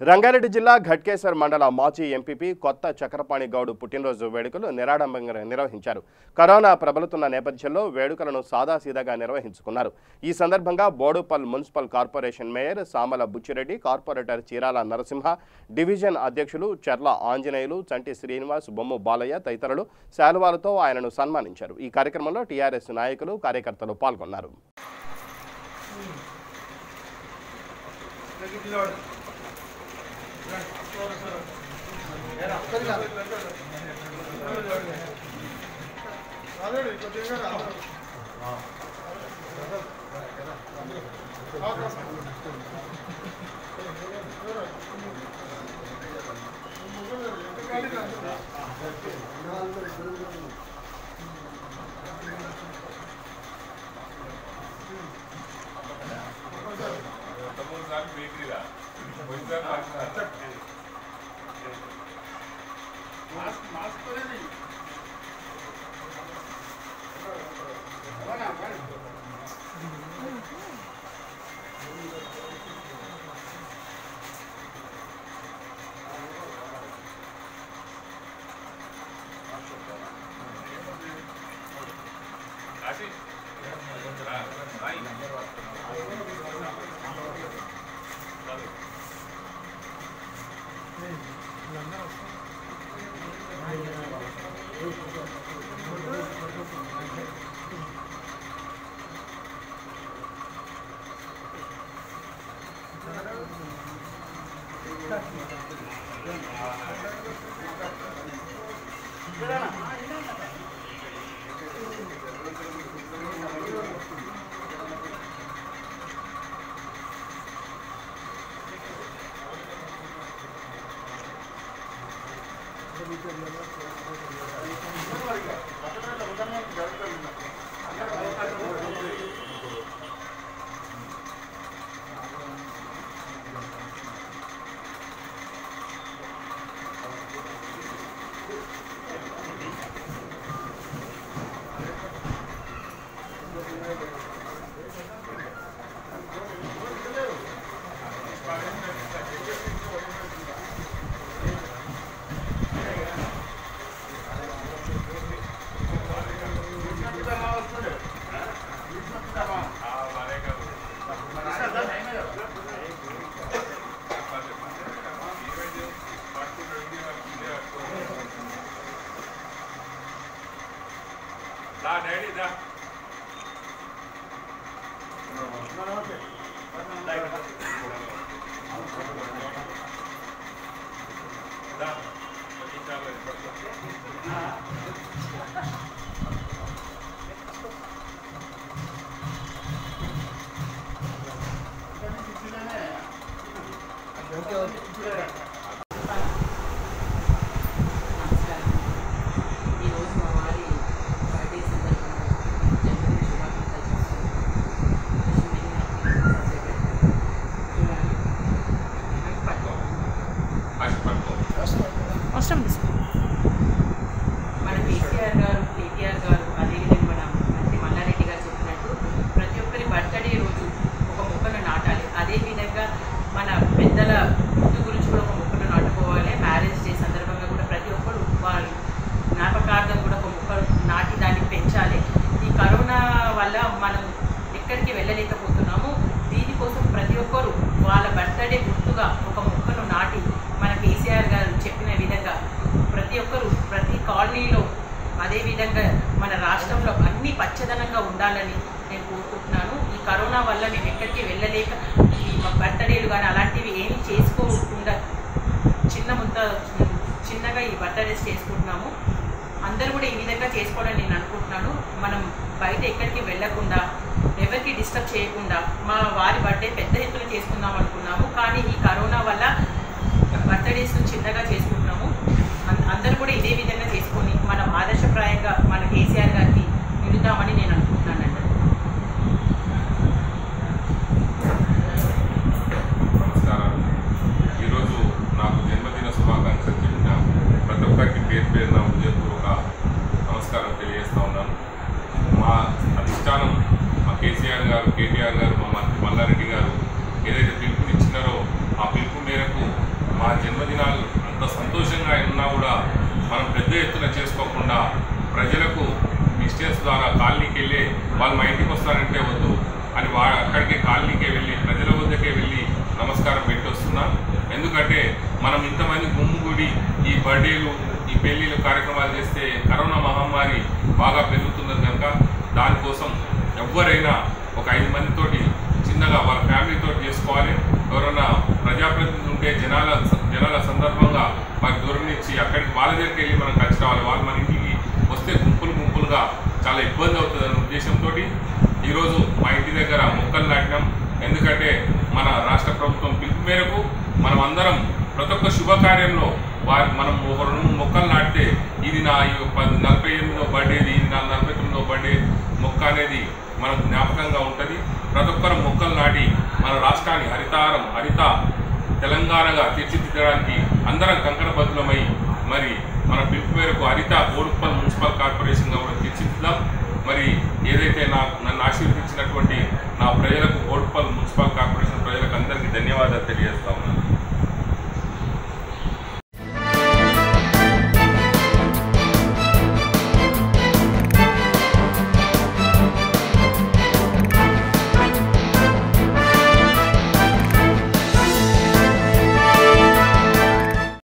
రంగారెడ్డి జిల్లా ఘట్కేసర్ మండల మాజీ ఎంపీపీ కొత్త చక్రపాణి గౌడ్ పుట్టినరోజు వేడుకలు నిరాడంబరంగా నిర్వహించారు. కరోనా ప్రబలుతున్న నేపథ్యంలో వేడుకలను సాదాసీదాగా నిర్వహించుకున్నారు. ఈ సందర్భంగా Boduppal municipal corporation mayor Samala Buchi Reddy, corporator Chirala Narasimha, division అధ్యక్షులు చర్ల ఆంజనేయులు, చంటి శ్రీనివాస్, బొమ్ము బాలయ్య తదితరులు శాలువాలతో ఆయనను సన్మానించారు. ఈ కార్యక్రమంలో టీఆర్ఎస్ నాయకులు, కార్యకర్తలు పాల్గొన్నారు. మన కేసీఆర్ గారు, కేటీఆర్ గారు, అదేవిధంగా మన మంత్రి మల్లారెడ్డి గారు చెప్పినట్టు ప్రతి ఒక్కరి బర్త్డే రోజు ఒక మొక్కను నాటాలి. అదేవిధంగా మన పెద్దల ముందు గురించి కూడా ఒక మొక్కను నాటుకోవాలి. మ్యారేజ్ డే సందర్భంగా కూడా ప్రతి ఒక్కరు వాళ్ళ జ్ఞాపకార్థం కూడా ఒక మొక్కను నాటి దాన్ని పెంచాలి. ఈ కరోనా వల్ల మనం ఎక్కడికి వెళ్ళలేకపోతున్నాము. దీనికోసం ప్రతి ఒక్కరు వాళ్ళ బర్త్డే గుర్తుగా ఒక మొక్కను నాటి మన కేసీఆర్ గారు చెప్పిన విధంగా ప్రతి ఒక్కరు ప్రతి కాలనీలో, అదేవిధంగా మన రాష్ట్రంలో అన్ని పచ్చదనంగా ఉండాలని నేను కోరుకుంటున్నాను. ఈ కరోనా వల్ల మేము ఎక్కడికి వెళ్ళలేక ఈ బర్త్డేలు కానీ అలాంటివి ఏమి చేసుకోకుండా చిన్నగా ఈ బర్త్డేస్ చేసుకుంటున్నాము. అందరూ కూడా ఈ విధంగా చేసుకోవాలని నేను అనుకుంటున్నాను. మనం బయట ఎక్కడికి వెళ్ళకుండా, ఎవరికి డిస్టర్బ్ చేయకుండా మా వారి బర్త్డే పెద్ద ఎత్తున చేసుకుందాం అనుకున్నాము. కానీ ఈ కరోనా వల్ల బర్త్డేస్ చిన్నగా చేసుకుంటున్నాము. అందరూ కూడా ఇదే విధంగా చేసుకొని మనం ఆదర్శప్రాయంగా మన కేసీఆర్ గారికి నిలుద్దామని నేను అనుకుంటున్నానండి. నమస్కారం. ఈరోజు నాకు జన్మదిన శుభాకాంక్షలు చెప్పిన ప్రతి ఒక్కరికి పేరు పేరున హృదయపూర్వక నమస్కారం తెలియజేస్తా ఉన్నాను. మా అధిష్టానం, మా కేసీఆర్ గారు, కేటీఆర్ గారు, మా మంత్రి మల్లారెడ్డి గారు ఏదైతే పిలుపునిచ్చినారో ఆ పిలుపు మేరకు జన్మదినాలు అంత సంతోషంగా ఉన్నా కూడా మనం పెద్ద ఎత్తున చేసుకోకుండా ప్రజలకు డిస్టెన్స్ ద్వారా కాలనీకి వెళ్ళి వాళ్ళు మా ఇంటికి వస్తారంటే వద్దు అని అక్కడికే కాలనీకే వెళ్ళి ప్రజల వద్దకే వెళ్ళి నమస్కారం పెట్టి వస్తున్నాం. ఎందుకంటే మనం ఇంతమంది గుమ్ముగూడి ఈ బర్త్డేలు ఈ పెళ్ళిళ్ళు కార్యక్రమాలు చేస్తే కరోనా మహమ్మారి బాగా పెరుగుతున్నది కనుక దానికోసం ఎవరైనా ఒక 5 మందితోటి చిన్నగా వాళ్ళ ఫ్యామిలీతో చేసుకోవాలి. ఎవరైనా ప్రజాప్రతినిధులు ఉంటే జనాల సందర్భంగా వారికి దూరం నుంచి అక్కడికి వాళ్ళ దగ్గరికి వెళ్ళి మనం కలిసి రావాలి. వాళ్ళు మన ఇంటికి వస్తే గుంపులుగా చాలా ఇబ్బంది అవుతుందనే ఉద్దేశంతో ఈరోజు మా ఇంటి దగ్గర మొక్కలు నాటినాం. ఎందుకంటే మన రాష్ట్ర ప్రభుత్వం పిలుపు మేరకు మనం అందరం ప్రతి ఒక్క శుభకార్యంలో మనం ఒక 2 మొక్కలు నాటితే ఇది నా 48వ బర్త్డేది, ఇది నా 49వ బర్త్డే మొక్క అనేది మనకు జ్ఞాపకంగా ఉంటుంది. ప్రతి ఒక్కరు మొక్కలు నాటి మన రాష్ట్రాన్ని హరిత తెలంగాణగా తీర్చిదిద్దడానికి అందరం కంకణబద్ధులమై మరి మన పిలుపు మేరకు హరిత బోడుప్పల్ మున్సిపల్ కార్పొరేషన్గా కూడా తీర్చిదిద్దాం. మరి ఏదైతే నన్ను ఆశీర్వదించినటువంటి నా ప్రజలకు బోడుప్పల్ మున్సిపల్ కార్పొరేషన్ ప్రజలకు అందరికీ ధన్యవాదాలు తెలియజేస్తా ఉన్నాను.